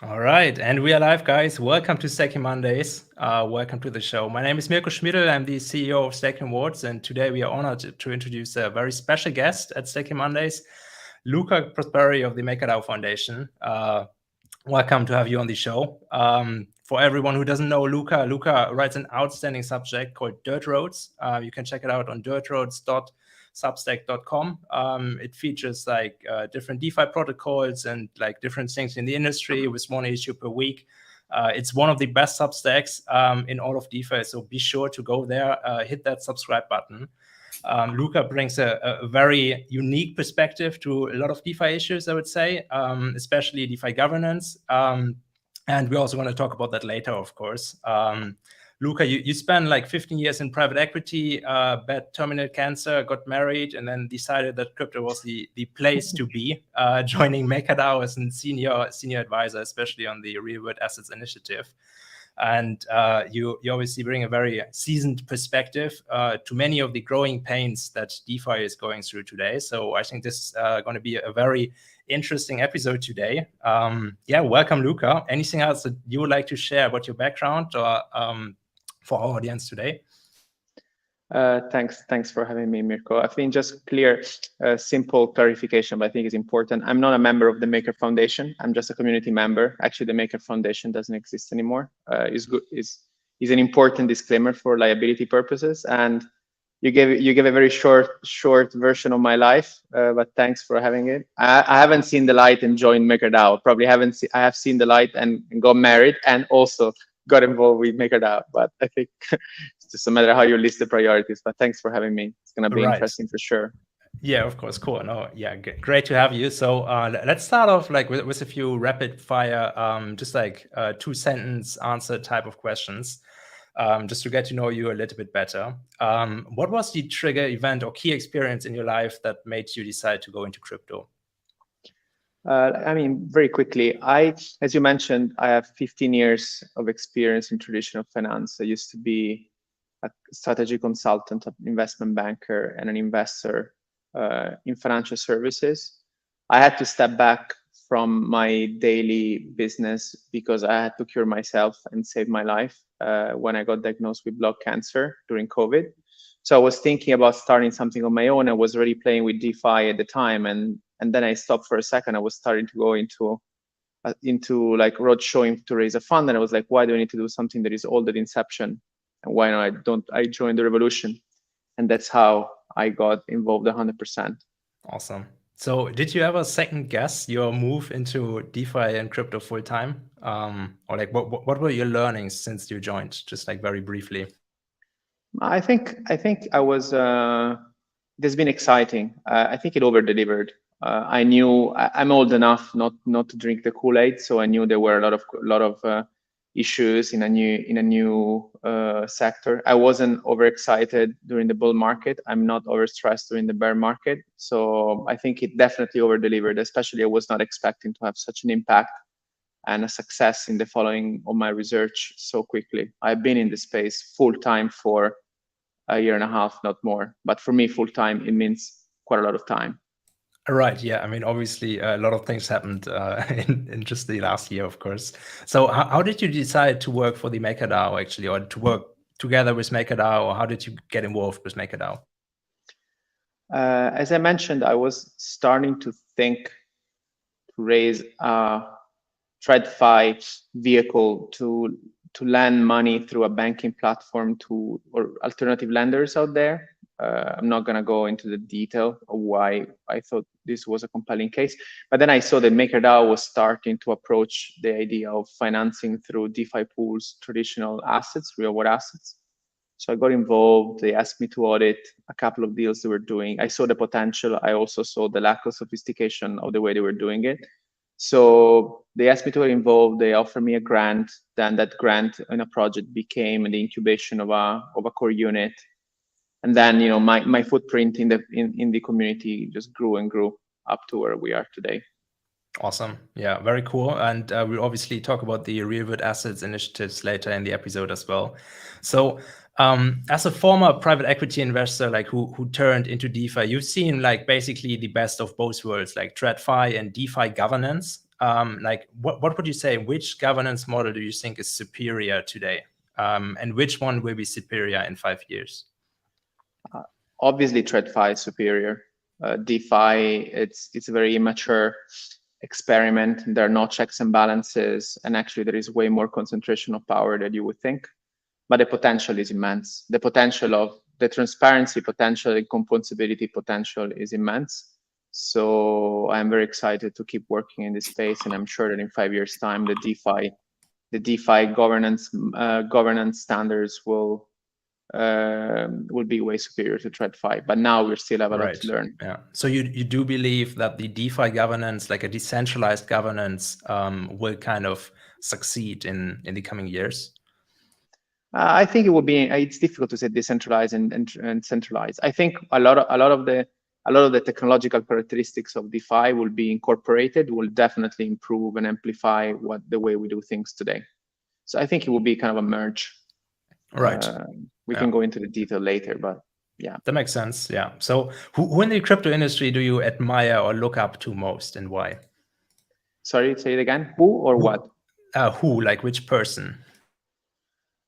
All right, and we are live, guys. Welcome to Staking Mondays. Welcome to the show. My name is Mirko Schmidl. I'm the CEO of Staking Awards, and today we are honored to introduce a very special guest at Staking Mondays, Luca Prosperi of the MakerDAO Foundation. Welcome to have you on the show. For everyone who doesn't know Luca writes an outstanding subject called Dirt Roads. You can check it out on dirtroads.substack.com. It features like different DeFi protocols and like different things in the industry with one issue per week. It's one of the best Substacks in all of DeFi, so be sure to go there, hit that subscribe button. Luca brings a very unique perspective to a lot of DeFi issues, I would say, especially DeFi governance. And we're also going to talk about that later, of course. Luca, you spent like 15 years in private equity, had terminal cancer, got married, and then decided that crypto was the place to be, joining MakerDAO as a senior advisor, especially on the real world assets initiative. And you obviously bring a very seasoned perspective to many of the growing pains that DeFi is going through today. So I think this is going to be a very interesting episode today. Welcome, Luca. Anything else that you would like to share about your background or for our audience today? Thanks for having me, Mirko. I think just clear, simple clarification, but I think it's important. I'm not a member of the Maker Foundation. I'm just a community member. Actually, the Maker Foundation doesn't exist anymore. Is an important disclaimer for liability purposes. And you gave a very short version of my life, but thanks for having it. I haven't seen the light and joined MakerDAO. Probably haven't. I have seen the light and got married, and also got involved with MakerDAO. But I think it's just a matter how you list the priorities. But thanks for having me. It's gonna be interesting for sure. Yeah, of course. Cool. No, yeah, great to have you. So let's start off like with a few rapid fire, just like 2-sentence answer type of questions, just to get to know you a little bit better. What was the trigger event or key experience in your life that made you decide to go into crypto? I mean, very quickly, as you mentioned, I have 15 years of experience in traditional finance. I used to be a strategy consultant, an investment banker, and an investor in financial services. I had to step back from my daily business because I had to cure myself and save my life when I got diagnosed with blood cancer during COVID. So I was thinking about starting something on my own. I was already playing with DeFi at the time, and then I stopped for a second. I was starting to go into like road showing to raise a fund, and I was like, why do I need to do something that is old at inception? And why not I join the revolution? And that's how I got involved 100%. Awesome. So did you ever second guess your move into DeFi and crypto full time? Or like what were your learnings since you joined? Just like very briefly. I think I was. It has been exciting. I think it over delivered. I knew I'm old enough not to drink the Kool-Aid, so I knew there were a lot of issues in a new sector. I wasn't overexcited during the bull market. I'm not overstressed during the bear market. So I think it definitely over delivered. Especially, I was not expecting to have such an impact and a success in the following of my research so quickly. I've been in the space full time for a year and a half, not more. But for me, full time, it means quite a lot of time. Right. Yeah. I mean, obviously, a lot of things happened in just the last year, of course. So how did you decide to work for the MakerDAO, actually, or to work together with MakerDAO, or how did you get involved with MakerDAO? As I mentioned, I was starting to think to raise a TradFi vehicle to lend money through a banking platform to or alternative lenders out there. I'm not going to go into the detail of why I thought this was a compelling case. But then I saw that MakerDAO was starting to approach the idea of financing through DeFi pools, traditional assets, real world assets. So I got involved. They asked me to audit a couple of deals they were doing. I saw the potential. I also saw the lack of sophistication of the way they were doing it. So they asked me to get involved. They offered me a grant. Then that grant in a project became the incubation of a core unit. And then, you know, my footprint in the community just grew and grew up to where we are today. Awesome. Yeah, very cool. And we'll obviously talk about the real world assets initiatives later in the episode as well. So as a former private equity investor, like who turned into DeFi, you've seen like basically the best of both worlds, like TradFi and DeFi governance. like what would you say, which governance model do you think is superior today? And which one will be superior in 5 years? Obviously, TradFi is superior. DeFi, it's a very immature experiment. There are no checks and balances, and actually there is way more concentration of power than you would think. But the potential is immense. The potential of the transparency potential and composability potential is immense. So I'm very excited to keep working in this space, and I'm sure that in 5 years' time, the DeFi governance standards will be way superior to TradFi, but now we still have a lot to learn. Yeah. So you do believe that the DeFi governance, like a decentralized governance, will kind of succeed in the coming years? I think it will be. It's difficult to say decentralized and centralized. I think a lot of the technological characteristics of DeFi will be incorporated. Will definitely improve and amplify the way we do things today. So I think it will be kind of a merge. Right. We can go into the detail later, but yeah. That makes sense. Yeah. So who in the crypto industry do you admire or look up to most, and why? Sorry, say it again. Who or what? Who, like which person?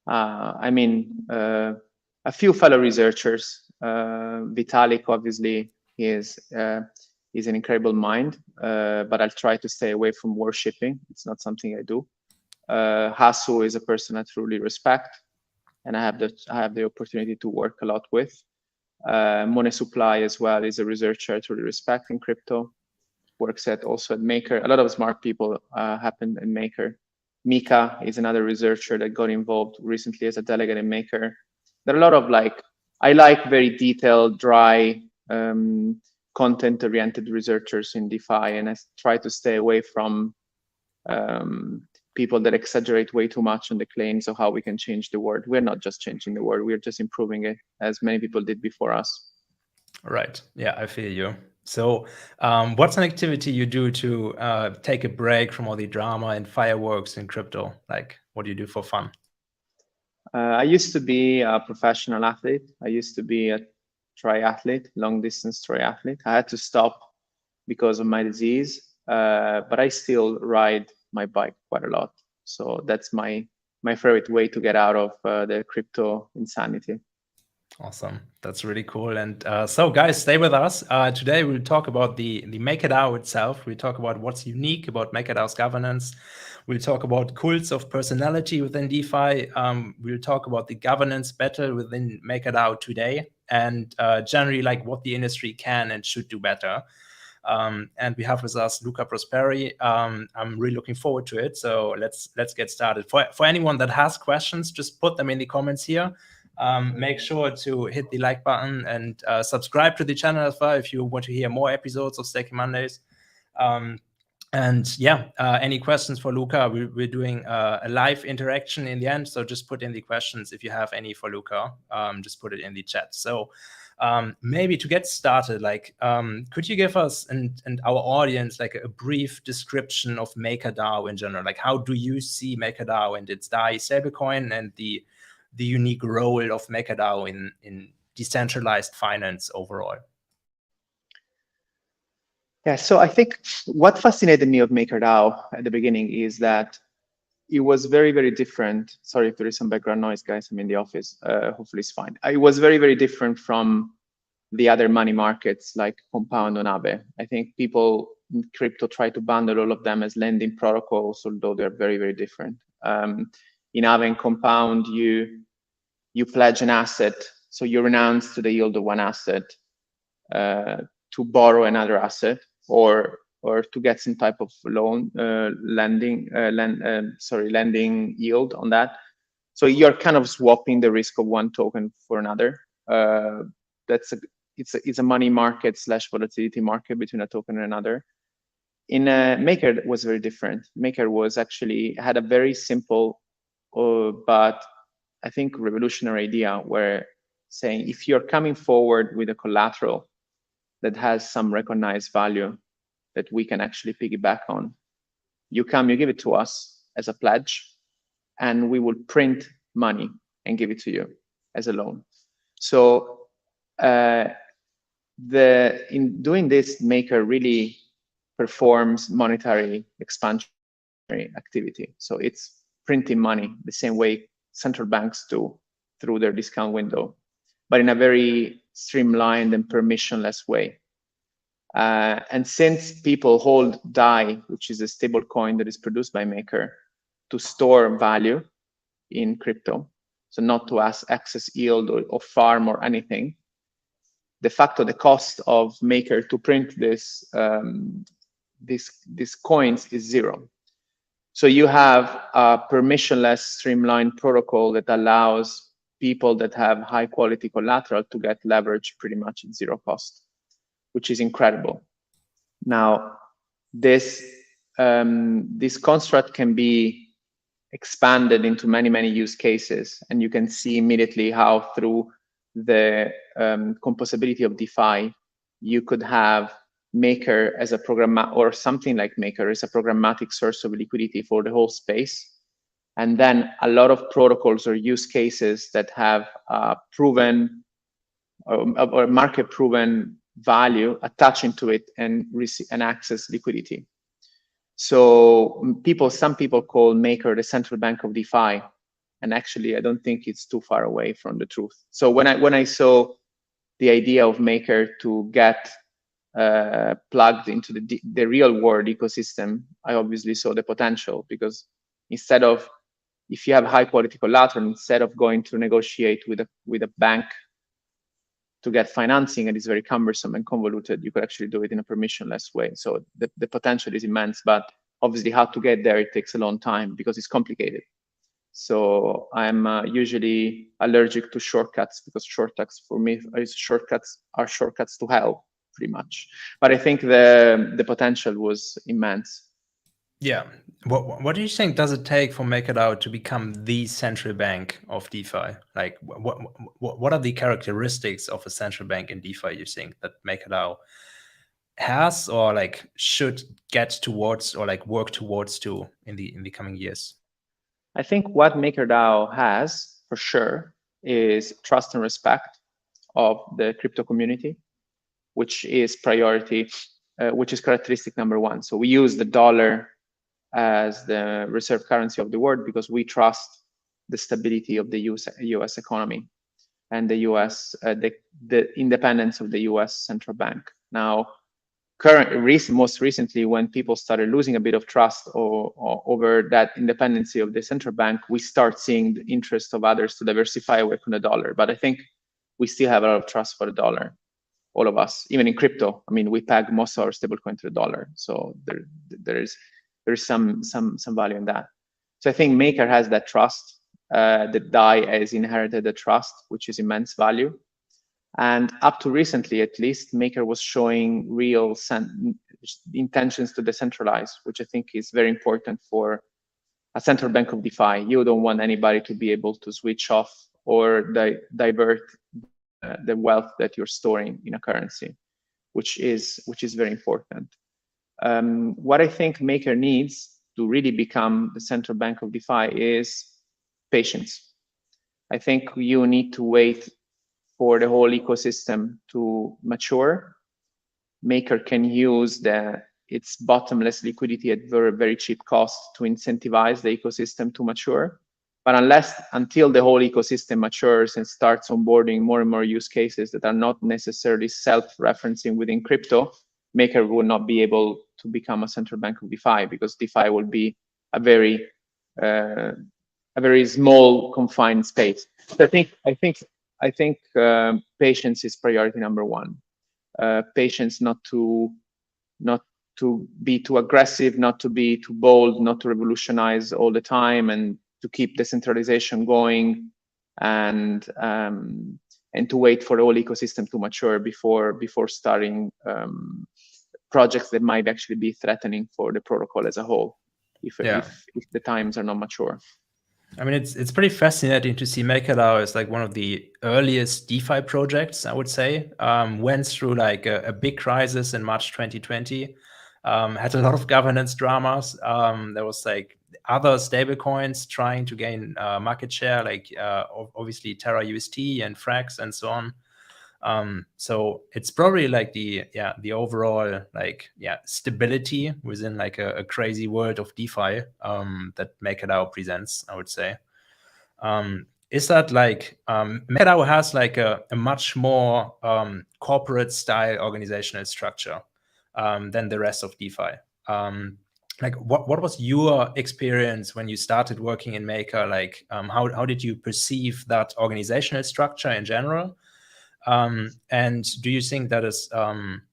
I mean, a few fellow researchers. Vitalik, obviously, is an incredible mind, but I'll try to stay away from worshipping. It's not something I do. Hasu is a person I truly respect, and I have the opportunity to work a lot with. Money Supply as well is a researcher I truly respect in crypto. Works also at Maker. A lot of smart people happen in Maker. Mecca is another researcher that got involved recently as a delegate in Maker. There are a lot of I like very detailed, dry, content-oriented researchers in DeFi, and I try to stay away from people that exaggerate way too much on the claims of how we can change the world. We're not just changing the world, we're just improving it, as many people did before us. Right. Yeah, I feel you. So what's an activity you do to take a break from all the drama and fireworks in crypto? Like, what do you do for fun? I used to be a professional athlete. I used to be a triathlete, long distance triathlete. I had to stop because of my disease, but I still ride my bike quite a lot. So that's my favorite way to get out of the crypto insanity. Awesome. That's really cool. And so guys, stay with us. Today we'll talk about the MakerDAO itself. We'll talk about what's unique about MakerDAO's governance. We'll talk about cults of personality within DeFi. We'll talk about the governance battle within MakerDAO today, and generally like what the industry can and should do better. And we have with us Luca Prosperi. I'm really looking forward to it. So let's get started. For anyone that has questions, just put them in the comments here. Make sure to hit the like button and subscribe to the channel as well if you want to hear more episodes of Staking Mondays. And yeah, any questions for Luca? We're doing a live interaction in the end, so just put in the questions if you have any for Luca. Just put it in the chat. So maybe to get started, like, could you give us and our audience like a brief description of MakerDAO in general? Like, how do you see MakerDAO and its DAI stablecoin and the unique role of MakerDAO in decentralized finance overall? Yeah, so I think what fascinated me of MakerDAO at the beginning is that it was very, very different. Sorry if there is some background noise, guys. I'm in the office. Hopefully it's fine. It was very, very different from the other money markets like Compound and Aave. I think people in crypto try to bundle all of them as lending protocols, although they're very, very different. In Aave and Compound, you pledge an asset, so you renounce to the yield of one asset to borrow another asset, or to get some type of loan, lending yield on that. So you're kind of swapping the risk of one token for another. It's a money market / volatility market between a token and another. In Maker, it was very different. Maker had a very simple, but I think revolutionary idea, where saying if you're coming forward with a collateral that has some recognized value that we can actually piggyback on, you give it to us as a pledge, and we will print money and give it to you as a loan. So in doing this, Maker really performs monetary expansionary activity. So it's printing money the same way central banks do through their discount window, but in a very streamlined and permissionless way. And since people hold DAI, which is a stable coin that is produced by Maker, to store value in crypto, so not to access yield or farm or anything, de facto the cost of Maker to print these coins is zero. So you have a permissionless streamlined protocol that allows people that have high quality collateral to get leverage pretty much at zero cost, which is incredible. Now, this construct can be expanded into many use cases, and you can see immediately how through the composability of DeFi, you could have Maker as a program, or something like Maker as a programmatic source of liquidity for the whole space. And then a lot of protocols or use cases that have proven or market proven value attaching to it and access liquidity. So some people call Maker the central bank of DeFi, and actually I don't think it's too far away from the truth. So when I saw the idea of Maker to get plugged into the real world ecosystem, I obviously saw the potential, because instead of, if you have high quality collateral, instead of going to negotiate with a bank to get financing, and it's very cumbersome and convoluted, you could actually do it in a permissionless way. So the potential is immense, but obviously how to get there, it takes a long time because it's complicated. So I'm usually allergic to shortcuts, because shortcuts for me are shortcuts to hell, pretty much. But I think the potential was immense. Yeah. What do you think does it take for MakerDAO to become the central bank of DeFi? Like, what are the characteristics of a central bank in DeFi you think that MakerDAO has, or like should get towards, or like work towards to in the coming years? I think what MakerDAO has for sure is trust and respect of the crypto community, which is which is characteristic number one. So we use the dollar as the reserve currency of the world because we trust the stability of the US economy and the US, the independence of the US central bank. Now, most recently, when people started losing a bit of trust over that independency of the central bank, we start seeing the interest of others to diversify away from the dollar. But I think we still have a lot of trust for the dollar, all of us, even in crypto. I mean, we peg most of our stablecoin to the dollar, so there's some value in that. So I think Maker has that trust. The DAI has inherited the trust, which is immense value. And up to recently, at least, Maker was showing real intentions to decentralize, which I think is very important for a central bank of DeFi. You don't want anybody to be able to switch off or divert the wealth that you're storing in a currency, which is very important. What I think Maker needs to really become the central bank of DeFi is patience. I think you need to wait for the whole ecosystem to mature. Maker can use its bottomless liquidity at very cheap cost to incentivize the ecosystem to mature. But until the whole ecosystem matures and starts onboarding more and more use cases that are not necessarily self-referencing within crypto, Maker will not be able to become a central bank of DeFi, because DeFi will be a very small confined space. So I think patience is priority number one. Patience, not to be too aggressive, not to be too bold, not to revolutionize all the time, and to keep decentralization going, and to wait for the whole ecosystem to mature before starting projects that might actually be threatening for the protocol as a whole, if the times are not mature. I mean, it's pretty fascinating to see MakerDAO as like one of the earliest DeFi projects, I would say. Went through like a big crisis in March 2020. Had a lot of governance dramas. There was like other stablecoins trying to gain market share, like obviously Terra UST and Frax and so on. So it's probably like the overall like stability within like a crazy world of DeFi that MakerDAO presents, I would say. Is that like MakerDAO has like a much more corporate style organizational structure than the rest of DeFi. Like what was your experience when you started working in Maker? Like how did you perceive that organizational structure in general? And do you think that is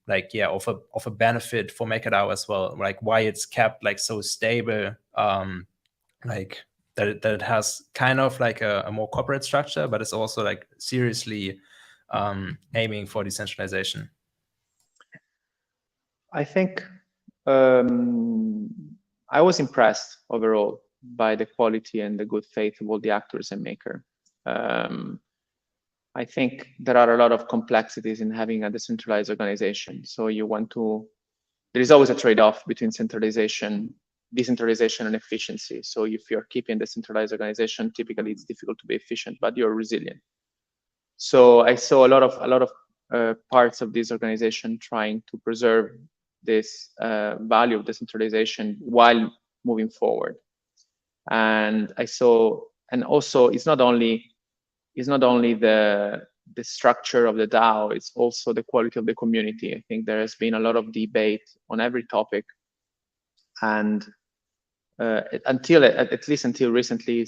like of a benefit for MakerDAO as well? Like why it's kept like so stable, like that it has kind of like a more corporate structure, but it's also like seriously aiming for decentralization? I think I was impressed overall by the quality and the good faith of all the actors in Maker. I think there are a lot of complexities in having a decentralized organization. So there is always a trade-off between decentralization and efficiency. So if you're keeping the centralized organization, typically it's difficult to be efficient, but you're resilient. So I saw a lot of parts of this organization trying to preserve this value of decentralization while moving forward. And I saw, and also it's not only the structure of the DAO, it's also the quality of the community. I think there has been a lot of debate on every topic, and at least until recently,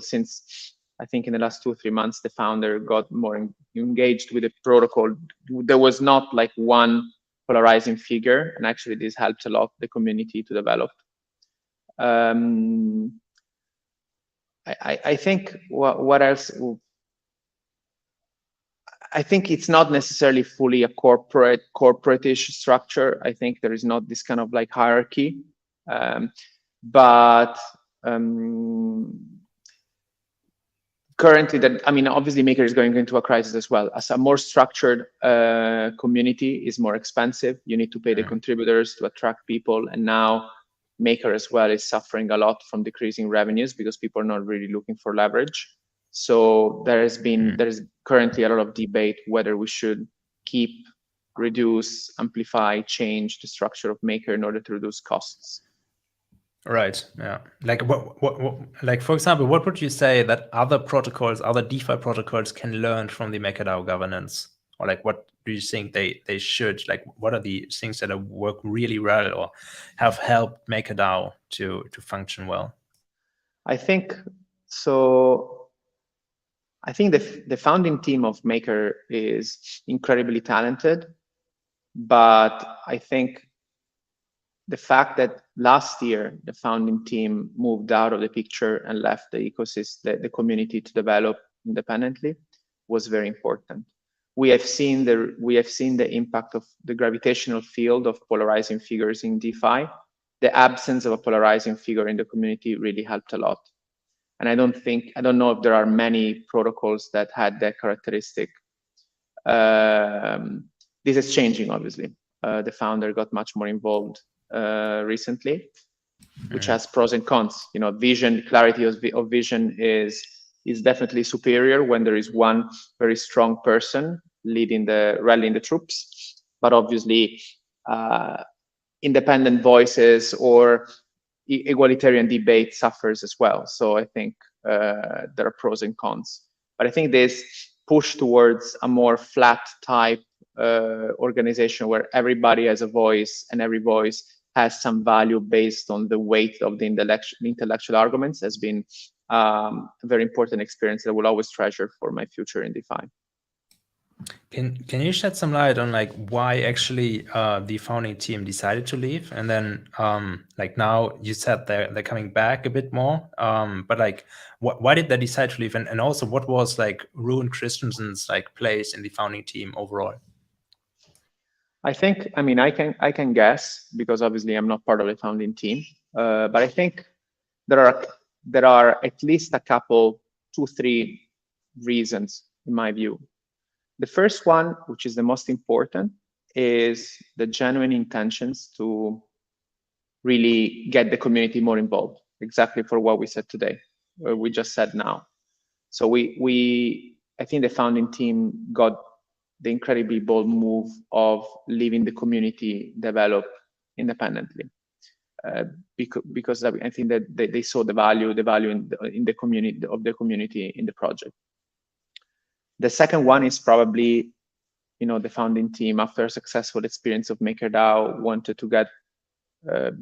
since I think in the last 2 or 3 months, the founder got more engaged with the protocol. There was not like one polarizing figure, and actually this helped a lot the community to develop. I think what else? I think it's not necessarily fully a corporate-ish structure. I think there is not this kind of like hierarchy, but currently, obviously Maker is going into a crisis as well. As a more structured community is more expensive. You need to pay the contributors to attract people, and now Maker as well is suffering a lot from decreasing revenues because people are not really looking for leverage. So there is currently a lot of debate whether we should keep, reduce, amplify, change the structure of Maker in order to reduce costs. Right. Yeah. Like what like for example, what would you say that other DeFi protocols can learn from the MakerDAO governance? Or like what do you think they should, like what are the things that work really well or have helped MakerDAO to function well? I think so. I think the founding team of Maker is incredibly talented, but I think the fact that last year the founding team moved out of the picture and left the ecosystem, the community to develop independently was very important. We have seen the impact of the gravitational field of polarizing figures in DeFi. The absence of a polarizing figure in the community really helped a lot. And I don't know if there are many protocols that had that characteristic. This is changing, obviously. The founder got much more involved recently, which has pros and cons. You know, clarity of vision is definitely superior when there is one very strong person rallying the troops. But obviously, independent voices or egalitarian debate suffers as well. So I think there are pros and cons. But I think this push towards a more flat type organization where everybody has a voice and every voice has some value based on the weight of the intellectual arguments has been a very important experience that I will always treasure for my future in DeFi. Can you shed some light on like why actually the founding team decided to leave, and then like now you said they're coming back a bit more, but like why did they decide to leave, and also what was like Rune Christensen's like place in the founding team overall? I think I can guess because obviously I'm not part of the founding team, but I think there are at least a couple, 2-3 reasons in my view. The first one, which is the most important, is the genuine intentions to really get the community more involved, exactly for what we said today, we just said now. So I think the founding team got the incredibly bold move of leaving the community develop independently. Because I think that they saw the value in the community in the project. The second one is probably, the founding team, after a successful experience of MakerDAO, wanted to get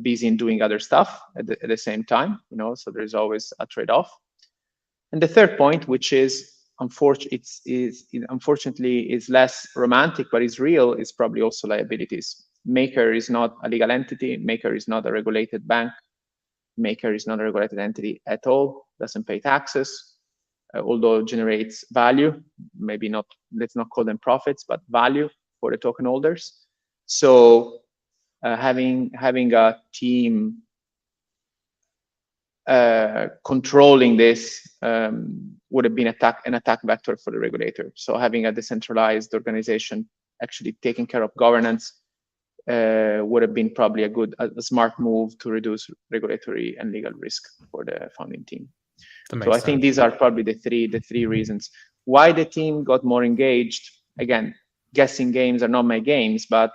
busy in doing other stuff at the same time, so there's always a trade-off. And the third point, which is unfortunately is less romantic but is real, is probably also liabilities. Maker is not a legal entity. Maker is not a regulated bank. Maker is not a regulated entity at all, doesn't pay taxes, although generates value, maybe not, let's not call them profits, but value for the token holders. So having a team controlling this would have been an attack vector for the regulator. So having a decentralized organization actually taking care of governance would have been probably a smart move to reduce regulatory and legal risk for the founding team. So I think these are probably the three reasons why the team got more engaged. Again, guessing games are not my games, but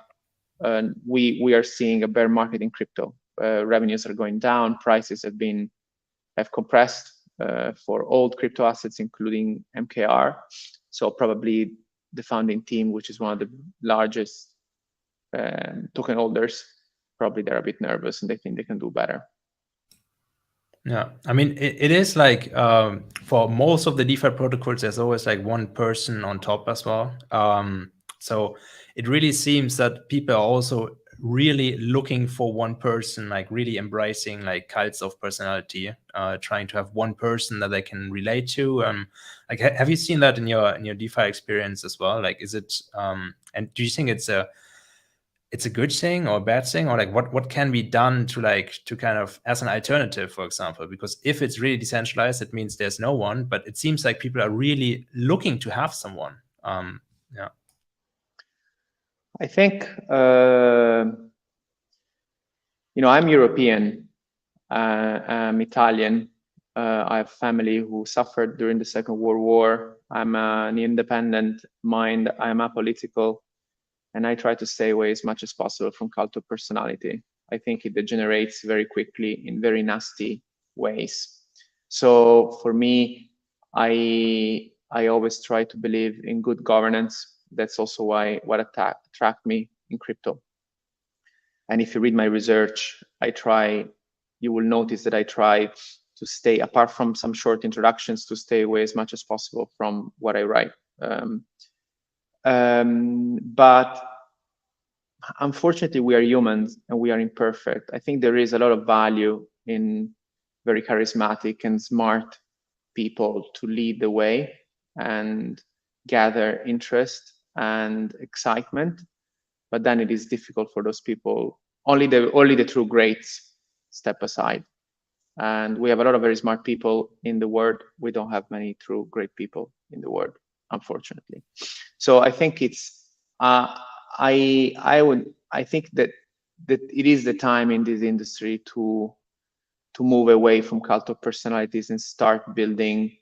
we are seeing a bear market in crypto. Revenues are going down. Prices have compressed for old crypto assets, including MKR. So probably the founding team, which is one of the largest token holders, probably they're a bit nervous and they think they can do better. Yeah, I mean, it is like for most of the DeFi protocols, there's always like one person on top as well. So it really seems that people are also really looking for one person, like really embracing like cults of personality, trying to have one person that they can relate to. Like, have you seen that in your DeFi experience as well? Like, is it and do you think it's a good thing or a bad thing, or like what can be done to kind of as an alternative, for example? Because if it's really decentralized, it means there's no one, but it seems like people are really looking to have someone. Yeah. I think, I'm European, I'm Italian. I have family who suffered during the Second World War. I'm an independent mind. I'm apolitical. And I try to stay away as much as possible from cult of personality. I think it degenerates very quickly in very nasty ways. So for me, I always try to believe in good governance. That's also what attracted me in crypto. And if you read my research, you will notice that I try to stay, apart from some short introductions, to stay away as much as possible from what I write. But unfortunately, we are humans and we are imperfect. I think there is a lot of value in very charismatic and smart people to lead the way and gather interest and excitement. But then it is difficult for those people. Only the true greats step aside. And we have a lot of very smart people in the world. We don't have many true great people in the world, unfortunately. So I think it's I think that it is the time in this industry to move away from cult of personalities and start building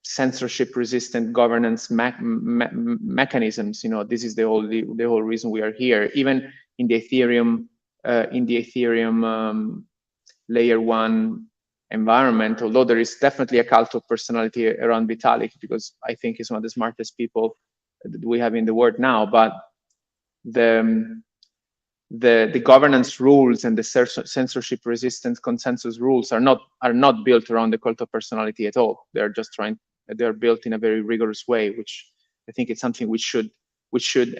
censorship-resistant governance mechanisms. This is the whole reason we are here. Even in the Ethereum layer 1 environment, although there is definitely a cult of personality around Vitalik, because I think he's one of the smartest people that we have in the world now. But the governance rules and the censorship-resistant consensus rules are not built around the cult of personality at all. They're built in a very rigorous way, which I think it's something we should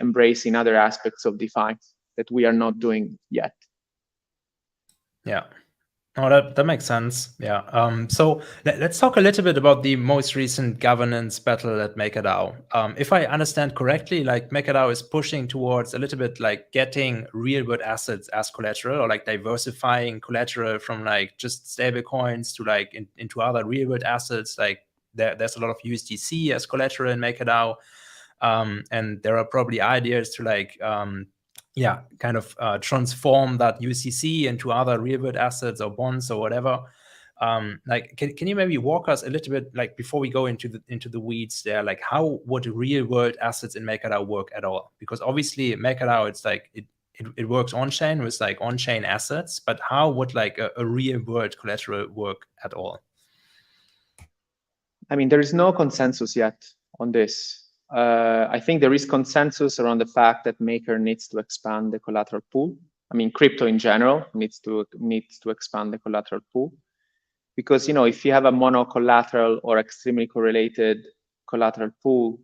embrace in other aspects of DeFi that we are not doing yet. Yeah. Oh, that makes sense. Yeah. So let's talk a little bit about the most recent governance battle at MakerDAO. If I understand correctly, like MakerDAO is pushing towards a little bit like getting real world assets as collateral, or like diversifying collateral from like just stable coins to like into other real world assets. Like there's a lot of USDC as collateral in MakerDAO. And there are probably ideas to like kind of transform that UCC into other real world assets or bonds or whatever. Like, can you maybe walk us a little bit, like, before we go into the weeds there, like how would real world assets in MakerDAO work at all? Because obviously MakerDAO, it's like it works on chain with like on chain assets, but how would like a real world collateral work at all? I mean, there is no consensus yet on this. I think there is consensus around the fact that Maker needs to expand the collateral pool. I mean, crypto in general needs to expand the collateral pool, because, you know, if you have a mono collateral or extremely correlated collateral pool,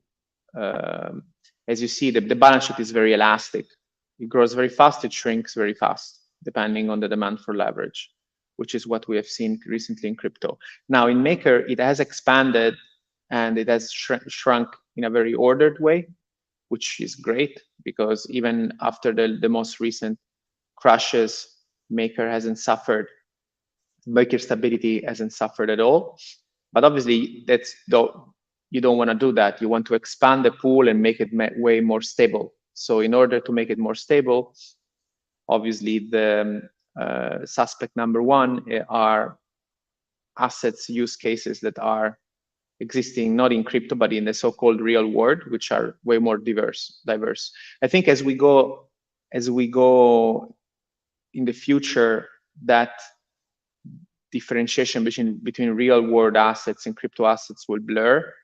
as you see, the balance sheet is very elastic. It grows very fast, it shrinks very fast, depending on the demand for leverage, which is what we have seen recently in crypto. Now in Maker, it has expanded and it has shrunk in a very ordered way, which is great, because even after the most recent crashes, Maker hasn't suffered. Maker stability hasn't suffered at all. But obviously, you don't want to do that. You want to expand the pool and make it way more stable. So in order to make it more stable, obviously the suspect number one are assets, use cases that are existing not in crypto but in the so-called real world, which are way more diverse. I think as we go in the future, that differentiation between real world assets and crypto assets will blur,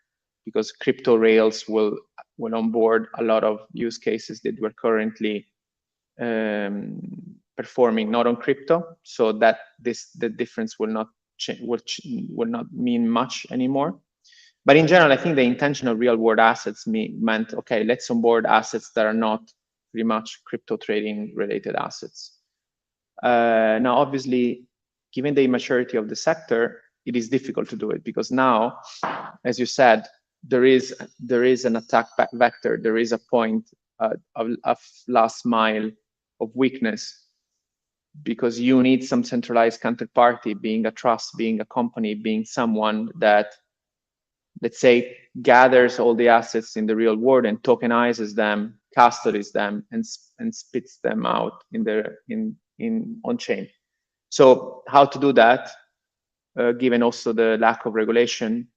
because crypto rails will onboard a lot of use cases that we're currently performing not on crypto, so that the difference will not mean much anymore. But in general, I think the intention of real world assets meant, okay, let's onboard assets that are not pretty much crypto trading related assets. Now, obviously, given the immaturity of the sector, it is difficult to do it, because now, as you said, there is an attack vector. There is a point of last mile of weakness, because you need some centralized counterparty, being a trust, being a company, being someone that, let's say, gathers all the assets in the real world and tokenizes them, custodies them, and spits them out on chain. So how to do that, given also the lack of regulation,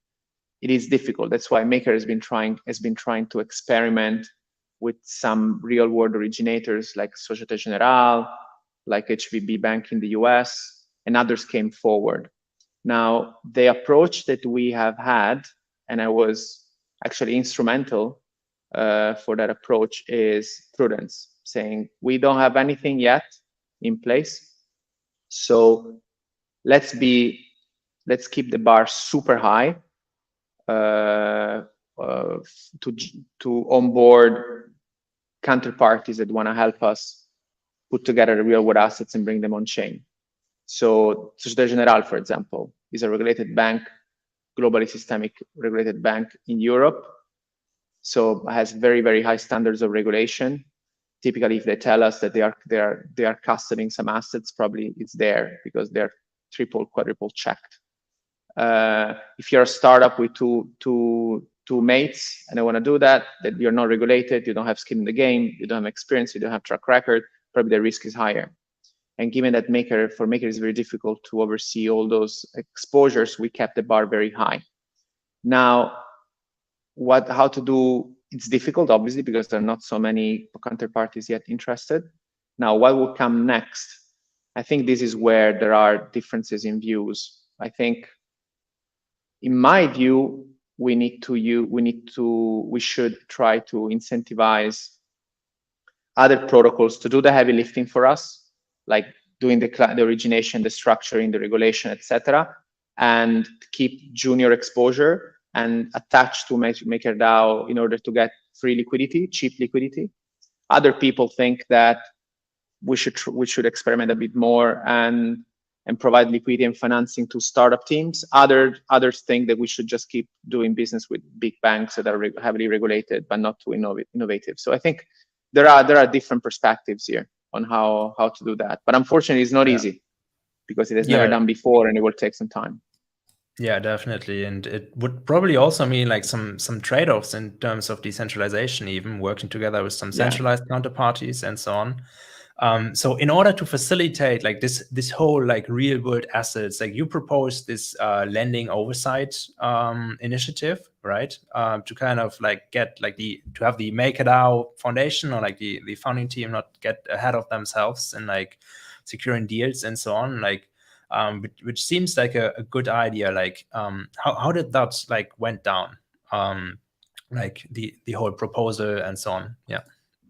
it is difficult. That's why Maker has been trying to experiment with some real world originators like Societe Generale, like HVB Bank in the US, and others came forward. Now, the approach that we have had, and I was actually instrumental for that approach, is prudence, saying we don't have anything yet in place. So let's keep the bar super high to onboard counterparties that want to help us put together the real world assets and bring them on chain. So Societe Generale, for example, is a regulated bank, globally systemic regulated bank in Europe. So has very, very high standards of regulation. Typically, if they tell us that they are custodying some assets, probably it's there because they're triple, quadruple checked. If you're a startup with two mates and they want to do that you're not regulated, you don't have skin in the game, you don't have experience, you don't have track record, probably the risk is higher. And given that for Maker it's very difficult to oversee all those exposures, we kept the bar very high. Now, how to do? It's difficult, obviously, because there are not so many counterparties yet interested. Now, what will come next? I think this is where there are differences in views. I think, in my view, we should try to incentivize other protocols to do the heavy lifting for us, like doing the origination, the structuring, the regulation, etc., and keep junior exposure and attach to MakerDAO in order to get free liquidity, cheap liquidity. Other people think that we should experiment a bit more and provide liquidity and financing to startup teams. Others think that we should just keep doing business with big banks that are heavily regulated but not too innovative. So I think there are different perspectives here on how to do that. But unfortunately, it's not easy, because it has never done before, and it will take some time. Yeah, definitely. And it would probably also mean like some trade-offs in terms of decentralization, even working together with some centralized counterparties and so on. So in order to facilitate like this whole like real world assets, like you proposed this lending oversight initiative, right? To kind of like get like to have the MakerDAO Foundation or like the founding team not get ahead of themselves and like securing deals and so on, like which seems like a good idea. Like how did that like went down? Like the whole proposal and so on. Yeah.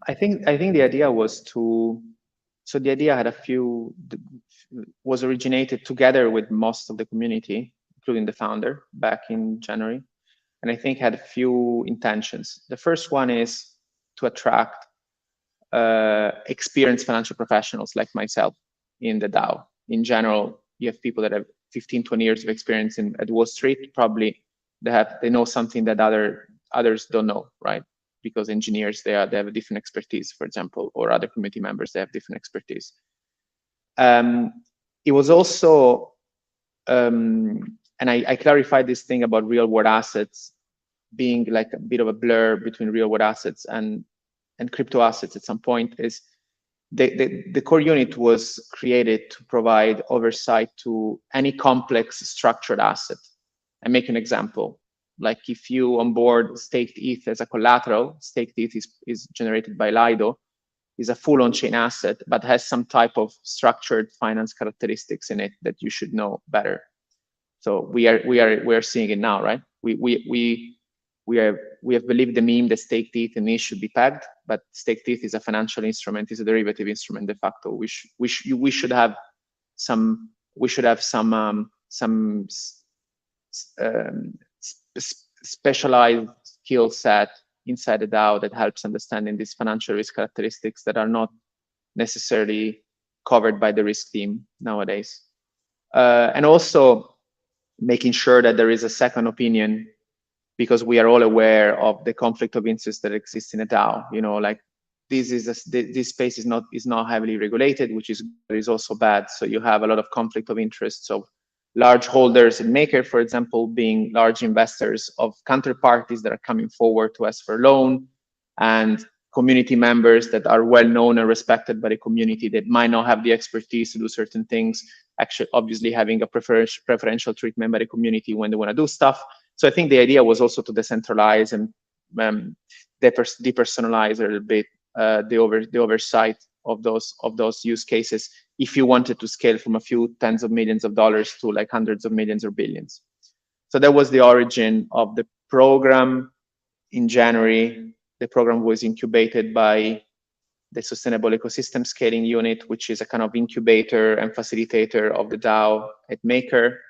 I think the idea was so the idea had was originated together with most of the community, including the founder, back in January. And I think had a few intentions. The first one is to attract experienced financial professionals like myself in the DAO. In general, you have people that have 15, 20 years of experience at Wall Street. Probably they know something that others don't know, right? Because engineers, they have a different expertise, for example, or other community members, they have different expertise. It was also, and I clarified this thing about real world assets being like a bit of a blur between real world assets and crypto assets at some point. Is the core unit was created to provide oversight to any complex structured asset. I make an example. Like if you onboard staked ETH as a collateral, staked ETH is generated by Lido, is a full on-chain asset, but has some type of structured finance characteristics in it that you should know better. So we are seeing it now, right? We have believed the meme that staked ETH and ETH should be pegged, but staked ETH is a financial instrument, is a derivative instrument de facto. We should have some specialized skill set inside the DAO that helps understanding these financial risk characteristics that are not necessarily covered by the risk team nowadays. And also making sure that there is a second opinion, because we are all aware of the conflict of interest that exists in a DAO. You know, like this space is not heavily regulated, which is also bad. So you have a lot of conflict of interests of large holders in Maker, for example, being large investors of counterparties that are coming forward to ask for a loan, and community members that are well known and respected by the community that might not have the expertise to do certain things, actually obviously having a preferential treatment by the community when they want to do stuff. So I think the idea was also to decentralize and depersonalize a little bit the oversight of those use cases, if you wanted to scale from a few tens of millions of dollars to like hundreds of millions or billions. So that was the origin of the program. In January, the program was incubated by the Sustainable Ecosystem Scaling Unit, which is a kind of incubator and facilitator of the DAO at Maker,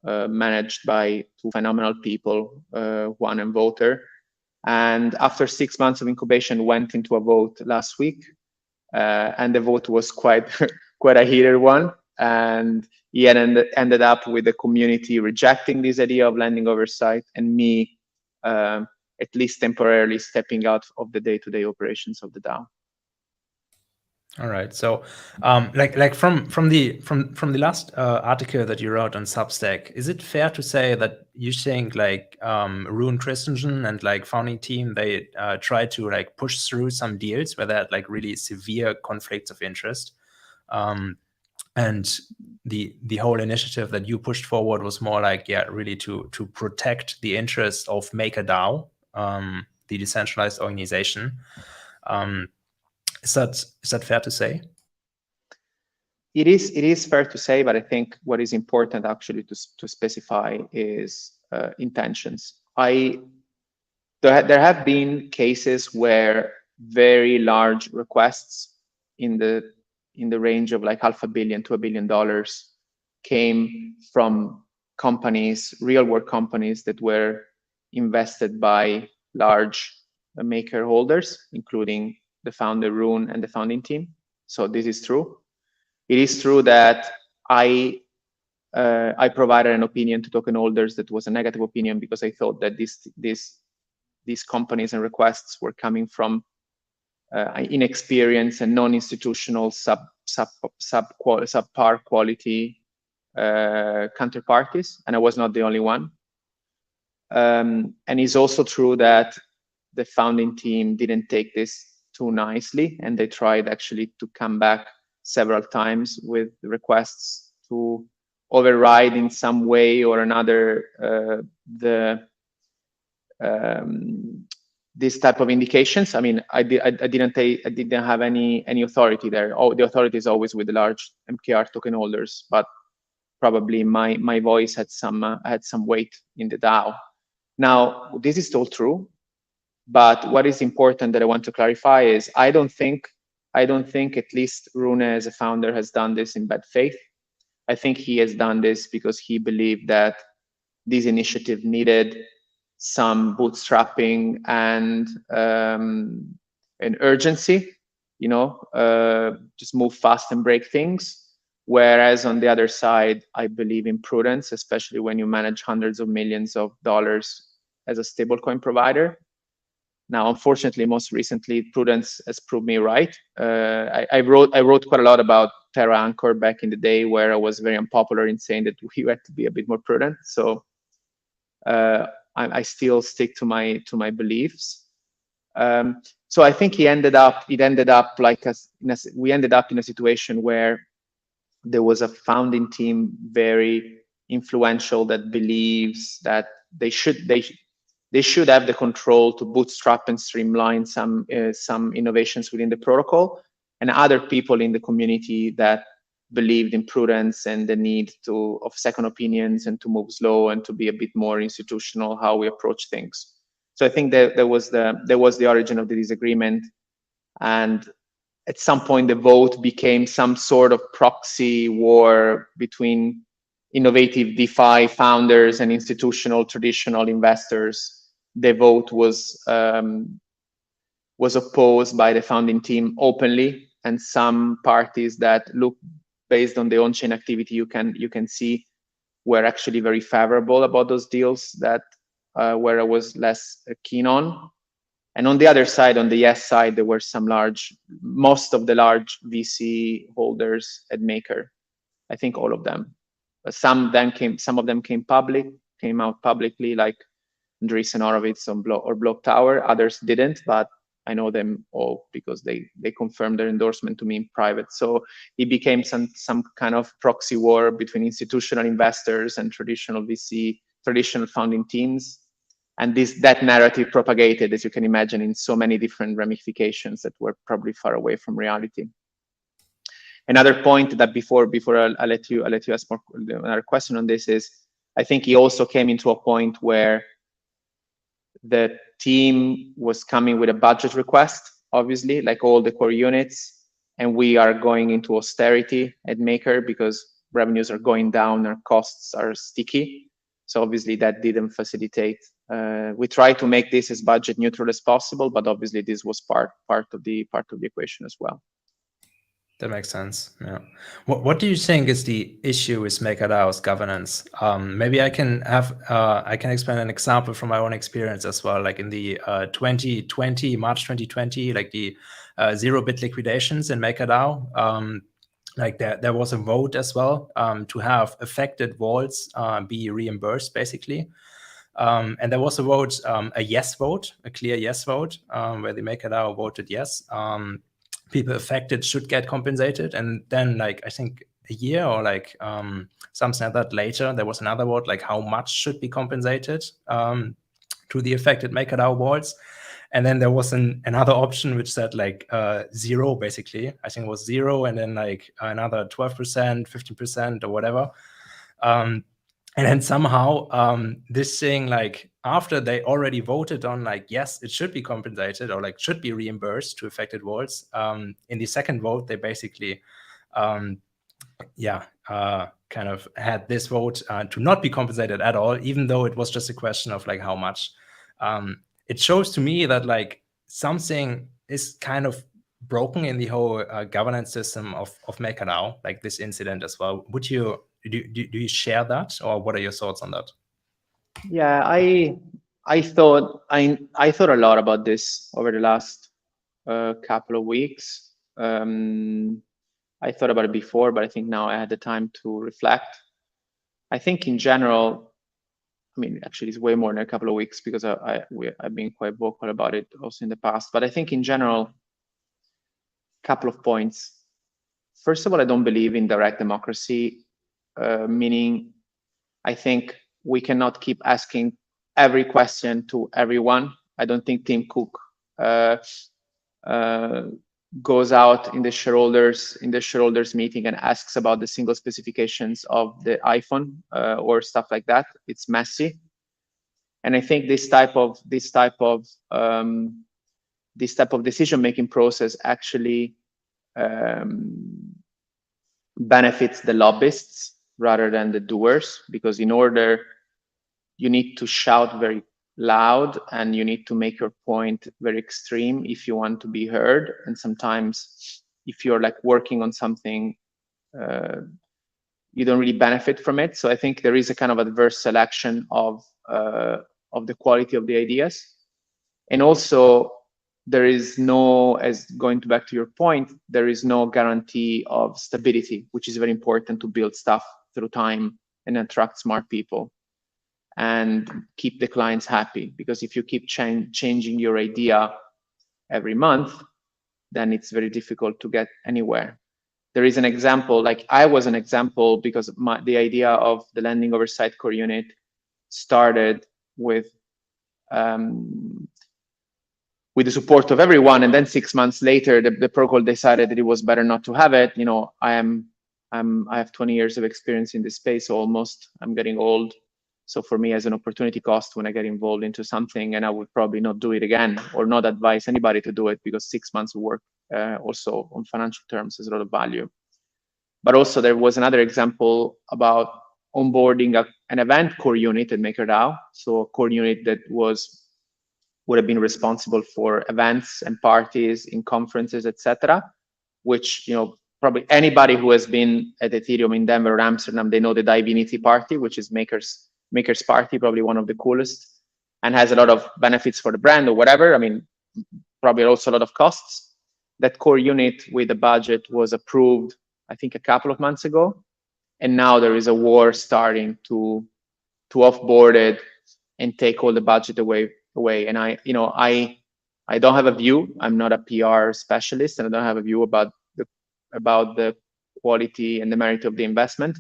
managed by two phenomenal people, Juan and Voter. And after 6 months of incubation, went into a vote last week. And the vote was quite a heated one, and he ended up with the community rejecting this idea of lending oversight, and me at least temporarily stepping out of the day-to-day operations of the DAO. All right. So, like from the last article that you wrote on Substack, is it fair to say that you think like Rune Christensen and like founding team, they try to like push through some deals where they had like really severe conflicts of interest, and the whole initiative that you pushed forward was more like, yeah, really to protect the interests of MakerDAO, the decentralized organization. Is that fair to say? It is fair to say, but I think what is important actually to specify is intentions. There have been cases where very large requests in the range of like $500 million to $1 billion came from companies, real world companies that were invested by large Maker holders, including the founder Rune and the founding team. So this is true. It is true that I provided an opinion to token holders that was a negative opinion, because I thought that these companies and requests were coming from inexperienced and non-institutional subpar quality counterparties, and I was not the only one. And it's also true that the founding team didn't take this too nicely, and they tried actually to come back several times with requests to override in some way or another this type of indications. I mean, I didn't have any authority there. Oh, the authority is always with the large MKR token holders, but probably my voice had some weight in the DAO. Now, this is all true, but what is important that I want to clarify is I don't think at least Rune as a founder has done this in bad faith. I think he has done this because he believed that this initiative needed some bootstrapping and an urgency, you know, just move fast and break things. Whereas on the other side, I believe in prudence, especially when you manage hundreds of millions of dollars as a stablecoin provider. Now, unfortunately, most recently, prudence has proved me right. I wrote quite a lot about Terra Anchor back in the day, where I was very unpopular in saying that we had to be a bit more prudent. So I still stick to my beliefs. So I think it ended up like we ended up in a situation where there was a founding team very influential that believes that they should have the control to bootstrap and streamline some innovations within the protocol, and other people in the community that believed in prudence and the need of second opinions and to move slow and to be a bit more institutional how we approach things. So I think that there was the origin of the disagreement, and at some point the vote became some sort of proxy war between innovative DeFi founders and institutional traditional investors. The vote was opposed by the founding team openly, and some parties that look based on the on-chain activity you can see were actually very favorable about those deals that where I was less keen on. And on the other side, on the yes side, there were most of the large VC holders at Maker. I think all of them. Some of them came out publicly, like Andreessen Horowitz or Block Tower. Others didn't, but I know them all because they confirmed their endorsement to me in private. So it became some kind of proxy war between institutional investors and traditional VC, traditional founding teams. And that narrative propagated, as you can imagine, in so many different ramifications that were probably far away from reality. Another point that before I'll let you ask another question on this is, I think he also came into a point where the team was coming with a budget request, obviously, like all the core units, and we are going into austerity at Maker because revenues are going down, our costs are sticky. So obviously that didn't facilitate. We tried to make this as budget neutral as possible, but obviously this was part of the equation as well. That makes sense. Yeah. What do you think is the issue with MakerDAO's governance? Maybe I can explain an example from my own experience as well. Like in the March 2020, like the 0-bit liquidations in MakerDAO. Like there was a vote as well to have affected vaults be reimbursed, basically. And there was a vote, a yes vote, a clear yes vote, where the MakerDAO voted yes. People affected should get compensated. And then, like, I think a year or like something like that later, there was another vote, like how much should be compensated to the affected MakerDAO vaults. And then there was another option which said like 0, basically. I think it was 0, and then like another 12%, 15%, or whatever. And then somehow this thing, like after they already voted on like, yes, it should be compensated or like should be reimbursed to affected vaults, in the second vote, they basically, kind of had this vote to not be compensated at all, even though it was just a question of like how much. It shows to me that like something is kind of broken in the whole governance system of MakerDAO, like this incident as well. Do you share that, or what are your thoughts on that? Yeah, I thought a lot about this over the last couple of weeks. I thought about it before, but I think now I had the time to reflect. I think in general, I mean, actually it's way more than a couple of weeks because I've been quite vocal about it also in the past. But I think in general, couple of points. First of all, I don't believe in direct democracy, meaning I think we cannot keep asking every question to everyone. I don't think Tim Cook goes out in the shareholders meeting and asks about the single specifications of the iPhone or stuff like that. It's messy, and I think this type of decision-making process actually benefits the lobbyists rather than the doers, because in order, you need to shout very loud and you need to make your point very extreme if you want to be heard. And sometimes if you're like working on something, you don't really benefit from it. So I think there is a kind of adverse selection of the quality of the ideas. And also there is no, as going back to your point, there is no guarantee of stability, which is very important to build stuff through time and attract smart people and keep the clients happy. Because if you keep changing your idea every month, then it's very difficult to get anywhere. There is an example, like I was an example, because the idea of the lending oversight core unit started with the support of everyone, and then 6 months later, the protocol decided that it was better not to have it. You know, I have 20 years of experience in this space, almost. I'm getting old. So for me, as an opportunity cost when I get involved into something, and I would probably not do it again or not advise anybody to do it, because 6 months of work also on financial terms is a lot of value. But also there was another example about onboarding an event core unit at MakerDAO. So a core unit that would have been responsible for events and parties in conferences, etc., which, you know, probably anybody who has been at Ethereum in Denver or Amsterdam, they know the Divinity party, which is Maker's party, probably one of the coolest, and has a lot of benefits for the brand or whatever. I mean, probably also a lot of costs. That core unit with the budget was approved, I think, a couple of months ago, and now there is a war starting to offboard it and take all the budget away. And I don't have a view. I'm not a PR specialist, and I don't have a view about the quality and the merit of the investment.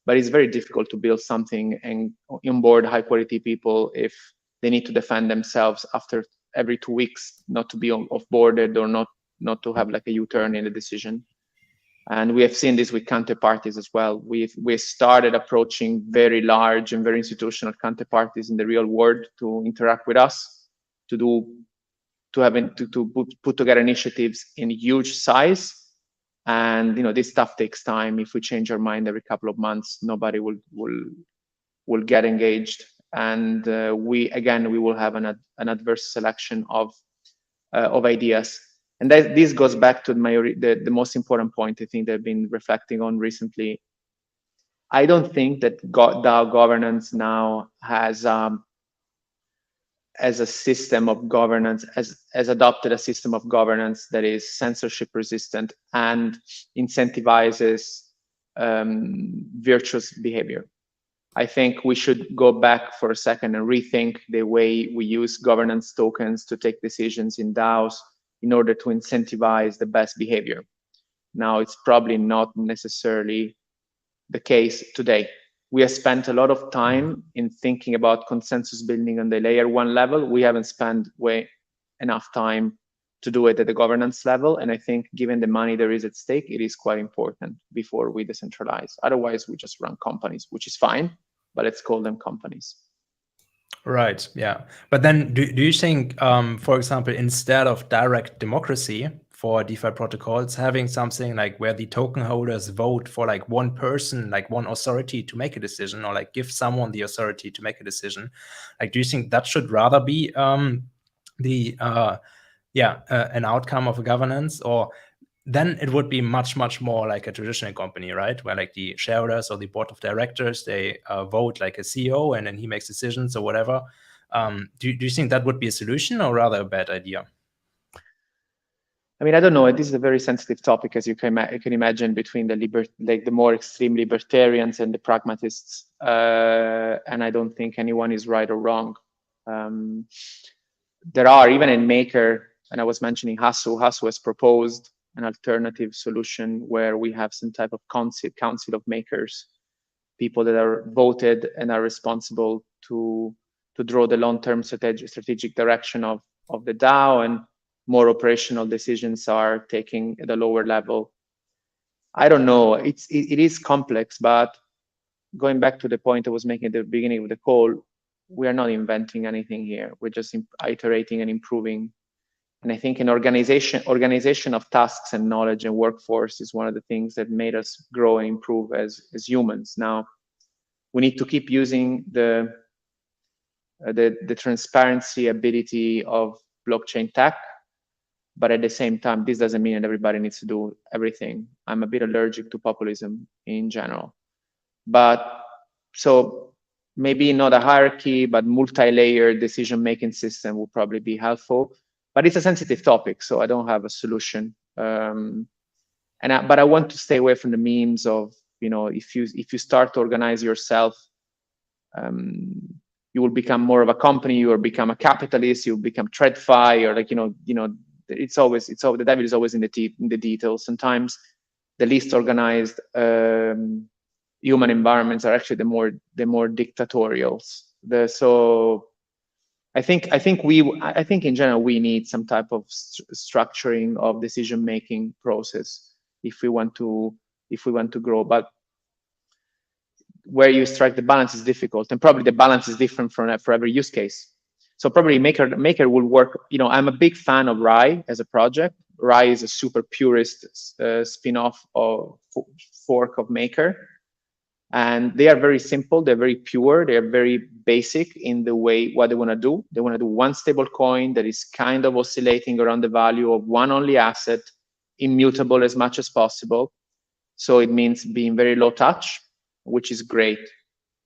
But it's very difficult to build something and onboard high quality people if they need to defend themselves after every 2 weeks, not to be offboarded or not to have like a U-turn in the decision. And we have seen this with counterparties as well. We started approaching very large and very institutional counterparties in the real world to interact with us, to put together initiatives in huge size. And you know, this stuff takes time. If we change our mind every couple of months, nobody will get engaged, and we will have an adverse selection of ideas. And this goes back to the most important point I think they've been reflecting on recently. I don't think that DAO governance now has as a system of governance, has adopted a system of governance that is censorship resistant and incentivizes virtuous behavior. I think we should go back for a second and rethink the way we use governance tokens to take decisions in DAOs in order to incentivize the best behavior. Now, it's probably not necessarily the case today. We have spent a lot of time in thinking about consensus building on the layer 1 level. We haven't spent enough time to do it at the governance level. And I think given the money there is at stake, it is quite important before we decentralize. Otherwise, we just run companies, which is fine, but let's call them companies. Right, yeah. But then do you think, for example, instead of direct democracy for DeFi protocols, having something like where the token holders vote for like one person, like one authority to make a decision, or like give someone the authority to make a decision, like do you think that should rather be an outcome of a governance? Or then it would be much more like a traditional company, right? Where like the shareholders or the board of directors, they vote like a CEO and then he makes decisions or whatever. Do you think that would be a solution or rather a bad idea? I mean, I don't know. This is a very sensitive topic, as you can imagine, between the more extreme libertarians and the pragmatists. And I don't think anyone is right or wrong. There are, even in Maker, and I was mentioning Hasu has proposed an alternative solution where we have some type of council of makers, people that are voted and are responsible to draw the long-term strategic direction of the DAO, and more operational decisions are taken at a lower level. I don't know. It is complex, but going back to the point I was making at the beginning of the call, we are not inventing anything here. We're just iterating and improving. And I think an organization of tasks and knowledge and workforce is one of the things that made us grow and improve as humans. Now, we need to keep using the transparency ability of blockchain tech, but at the same time, this doesn't mean that everybody needs to do everything. I'm a bit allergic to populism in general. But so maybe not a hierarchy, but multi-layered decision-making system will probably be helpful. But it's a sensitive topic, so I don't have a solution. But I want to stay away from the memes of, if you start to organize yourself, you will become more of a company, you will become a capitalist, you'll become TradFi, or it's always the devil is always in the details. Sometimes the least organized human environments are actually the more dictatorial. So I think in general we need some type of structuring of decision-making process if we want to grow. But where you strike the balance is difficult, and probably the balance is different for every use case. So probably Maker will work. I'm a big fan of Rai as a project. Rai is a super purist spin-off or fork of Maker. And they are very simple, they're very pure, they're very basic in the way what they want to do. They want to do one stable coin that is kind of oscillating around the value of one only asset, immutable as much as possible. So it means being very low touch, which is great.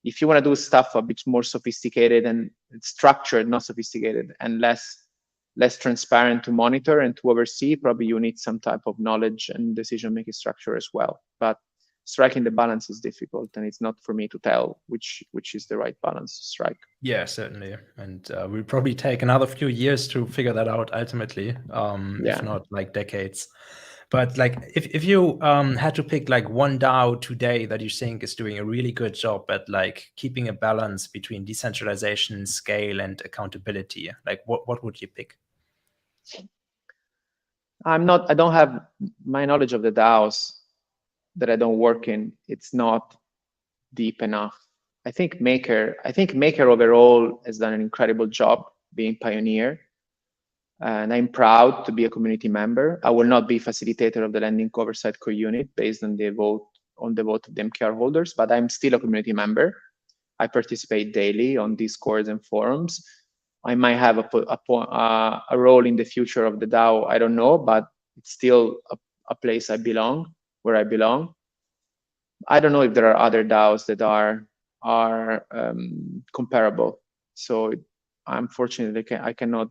If you want to do stuff a bit more sophisticated and structured, not sophisticated, and less transparent to monitor and to oversee, probably you need some type of knowledge and decision-making structure as well. But striking the balance is difficult, and it's not for me to tell which is the right balance to strike. Yeah, certainly. And we'll probably take another few years to figure that out ultimately, if not like decades. But like if you had to pick like one DAO today that you think is doing a really good job at like keeping a balance between decentralization, scale, and accountability, like what would you pick? I don't have my knowledge of the DAOs that I don't work in. It's not deep enough. I think Maker overall has done an incredible job being pioneer. And I'm proud to be a community member. I will not be facilitator of the lending oversight core unit based on the vote of the MKR holders, but I'm still a community member. I participate daily on Discords and forums. I might have a role in the future of the DAO. I don't know, but it's still a place where I belong. I don't know if there are other DAOs that are comparable. So unfortunately, I cannot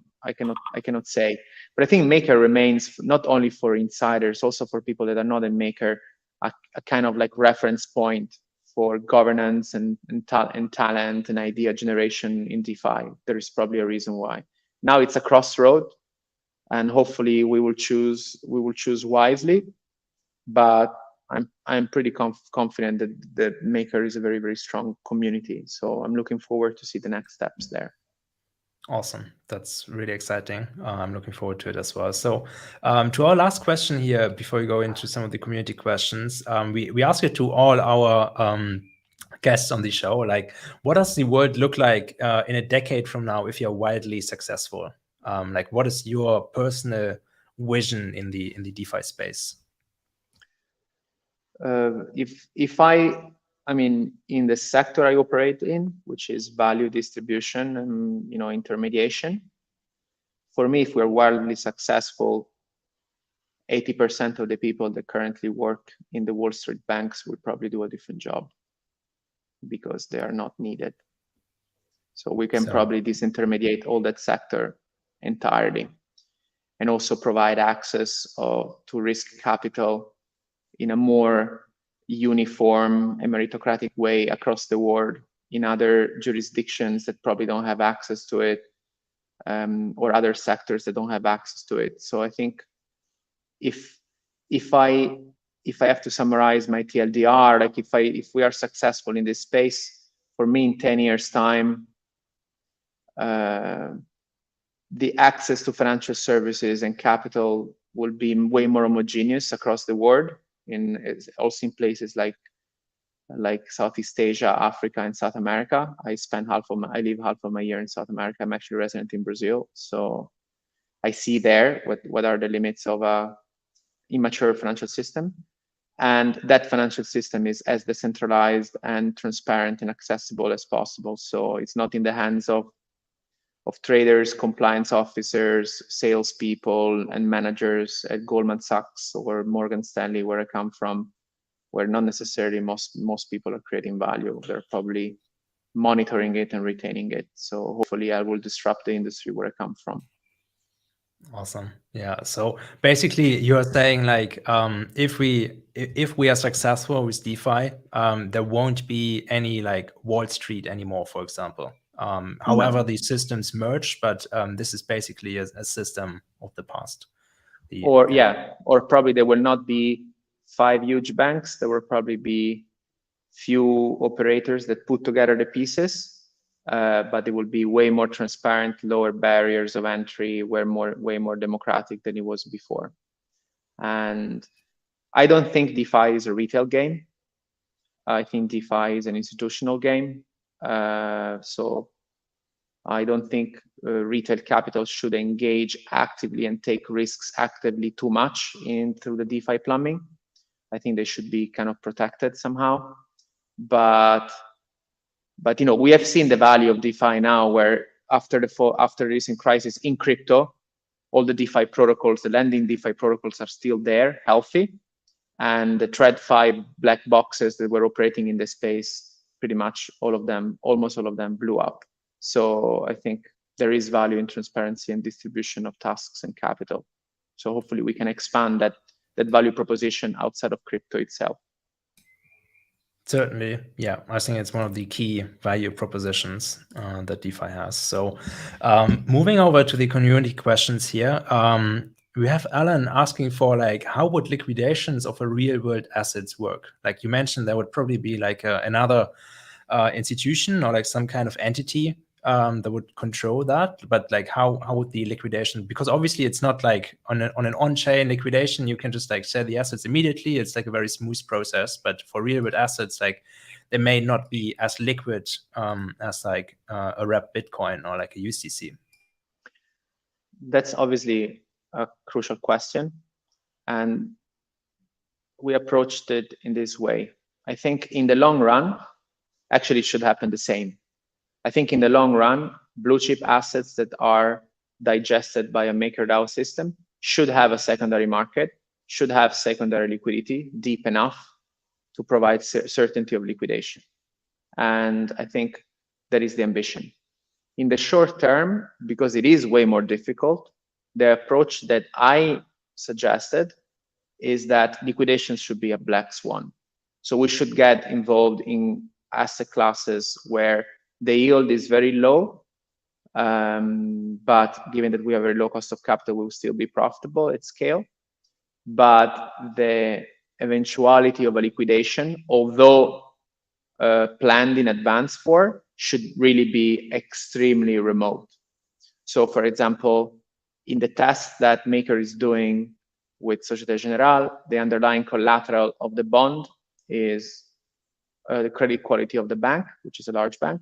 say. But I think Maker remains, not only for insiders, also for people that are not in Maker, a kind of like reference point for governance and talent and idea generation in DeFi. There is probably a reason why. Now it's a crossroad, and hopefully we will choose wisely. But I'm pretty confident that Maker is a very, very strong community. So I'm looking forward to see the next steps there. Awesome. That's really exciting. I'm looking forward to it as well. So to our last question here, before we go into some of the community questions, we ask it to all our guests on the show, like, what does the world look like in a decade from now if you're wildly successful? Like, what is your personal vision in the DeFi space? I mean, in the sector I operate in, which is value distribution and intermediation, for me, if we're wildly successful, 80% of the people that currently work in the Wall Street banks will probably do a different job because they are not needed. So we can probably disintermediate all that sector entirely, and also provide access to risk capital in a more uniform and meritocratic way across the world in other jurisdictions that probably don't have access to it, or other sectors that don't have access to it. So I think if if I have to summarize my TLDR, like if we are successful in this space, for me in 10 years time, the access to financial services and capital will be way more homogeneous across the world, also in places like Southeast Asia, Africa, and South America. I live half of my year in South America. I'm actually resident in Brazil, so I see there what are the limits of a immature financial system, and that financial system is as decentralized and transparent and accessible as possible. So it's not in the hands of traders, compliance officers, salespeople, and managers at Goldman Sachs or Morgan Stanley, where I come from, where not necessarily most people are creating value. They're probably monitoring it and retaining it. So hopefully I will disrupt the industry where I come from. Awesome. Yeah. So basically you're saying like, if we are successful with DeFi, there won't be any like Wall Street anymore, for example. However, these systems merge, but this is basically a system of the past. Or probably there will not be 5 huge banks. There will probably be few operators that put together the pieces, but it will be way more transparent, lower barriers of entry, way more democratic than it was before. And I don't think DeFi is a retail game. I think DeFi is an institutional game. So I don't think retail capital should engage actively and take risks actively too much through the DeFi plumbing. I think they should be kind of protected somehow. But we have seen the value of DeFi now, where after the recent crisis in crypto, all the DeFi protocols, the lending DeFi protocols are still there, healthy, and the TradFi black boxes that were operating in the space, pretty much almost all of them blew up. So I think there is value in transparency and distribution of tasks and capital. So hopefully we can expand that value proposition outside of crypto itself. Certainly, yeah. I think it's one of the key value propositions that DeFi has. So moving over to the community questions here, we have Alan asking for like, how would liquidations of a real world assets work? Like you mentioned, there would probably be like another institution or like some kind of entity that would control that, but like how would the liquidation, because obviously it's not like on an on-chain liquidation you can just like sell the assets immediately. It's like a very smooth process, but for real world assets, like they may not be as liquid as like a wrapped Bitcoin or like a USDC. That's obviously a crucial question, and we approached it in this way. I think in the long run, actually it should happen the same. I think in the long run, blue chip assets that are digested by a MakerDAO system should have a secondary market, should have secondary liquidity deep enough to provide certainty of liquidation. And I think that is the ambition. In the short term, because it is way more difficult, the approach that I suggested is that liquidations should be a black swan. So we should get involved in asset classes where the yield is very low, but given that we have very low cost of capital, we will still be profitable at scale. But the eventuality of a liquidation, although planned in advance should really be extremely remote. So for example, in the test that Maker is doing with Societe Generale, the underlying collateral of the bond is the credit quality of the bank, which is a large bank.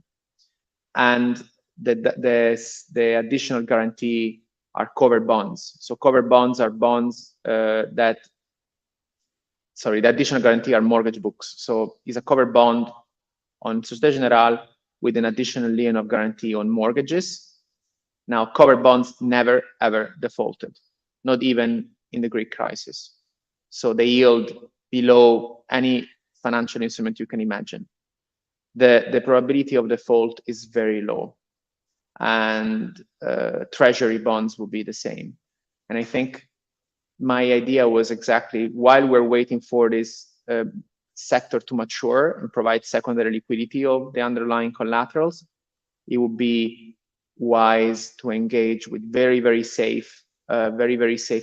And the additional guarantee are covered bonds. So covered bonds are bonds the additional guarantee are mortgage books. So it's a covered bond on Societe Generale with an additional lien of guarantee on mortgages. Now, covered bonds never, ever defaulted, not even in the Greek crisis. So they yield below any financial instrument you can imagine. The probability of default is very low, and treasury bonds will be the same. And I think my idea was exactly, while we're waiting for this sector to mature and provide secondary liquidity of the underlying collaterals, it would be wise to engage with very, very safe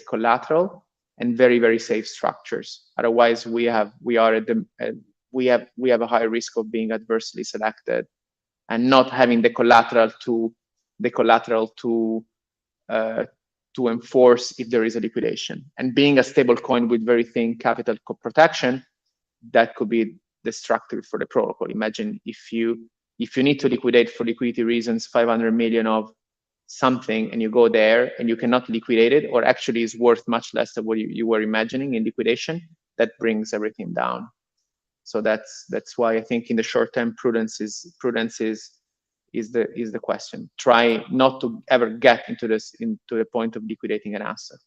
collateral and very, very safe structures. Otherwise, we have a high risk of being adversely selected and not having the collateral to enforce if there is a liquidation. And being a stable coin with very thin capital protection, that could be destructive for the protocol. Imagine if you need to liquidate for liquidity reasons 500 million of something, and you go there and you cannot liquidate it, or actually is worth much less than what you were imagining in liquidation, that brings everything down. So that's why I think in the short term, prudence is the question. Try not to ever get into the point of liquidating an asset.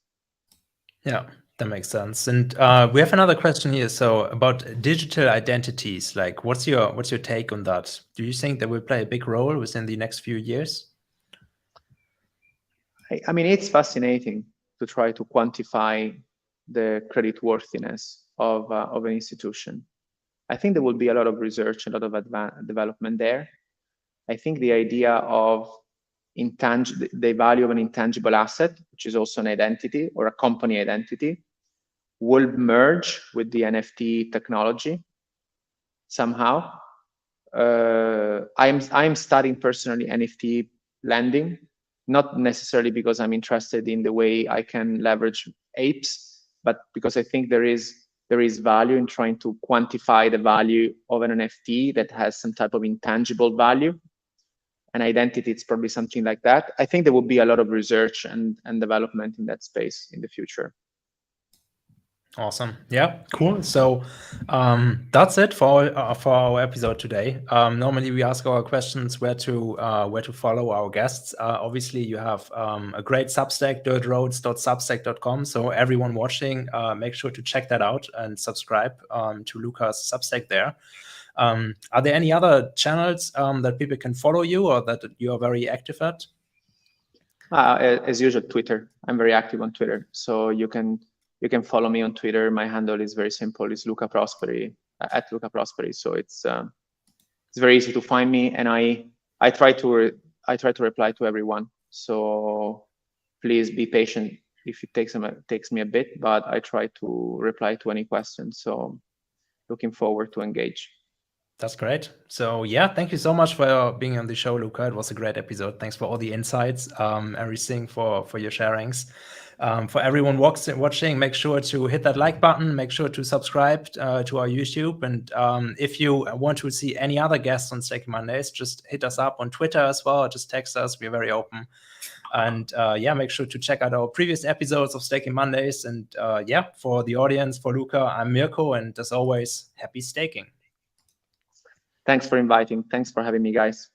Yeah, that makes sense. And we have another question here. So about digital identities, like what's your take on that? Do you think they will play a big role within the next few years? I mean, it's fascinating to try to quantify the creditworthiness of an institution. I think there will be a lot of research, a lot of development there. I think the idea of the value of an intangible asset, which is also an identity or a company identity, will merge with the NFT technology somehow. I'm studying personally NFT lending, not necessarily because I'm interested in the way I can leverage apes, but because I think there is value in trying to quantify the value of an NFT that has some type of intangible value. An identity, it's probably something like that. I think there will be a lot of research and development in that space in the future. Awesome. Yeah, cool. So that's it for our episode today. Normally we ask our questions where to follow our guests. Obviously you have a great Substack, dirtroads.substack.com. So everyone watching, make sure to check that out and subscribe to Luca's Substack there. Are there any other channels that people can follow you or that you are very active at? As usual, Twitter. I'm very active on Twitter, so you can follow me on Twitter. My handle is very simple. It's Luca Prosperi, at Luca Prosperi. So it's very easy to find me, and I try to reply to everyone. So please be patient if it takes me a bit, but I try to reply to any questions. So looking forward to engage. That's great. So yeah, thank you so much for being on the show, Luca. It was a great episode. Thanks for all the insights, everything for your sharings. For everyone watching, make sure to hit that like button. Make sure to subscribe to our YouTube. And if you want to see any other guests on Staking Mondays, just hit us up on Twitter as well. Just text us. We're very open. And yeah, make sure to check out our previous episodes of Staking Mondays. And yeah, for the audience, for Luca, I'm Mirko. And as always, happy staking. Thanks for inviting. Thanks for having me, guys.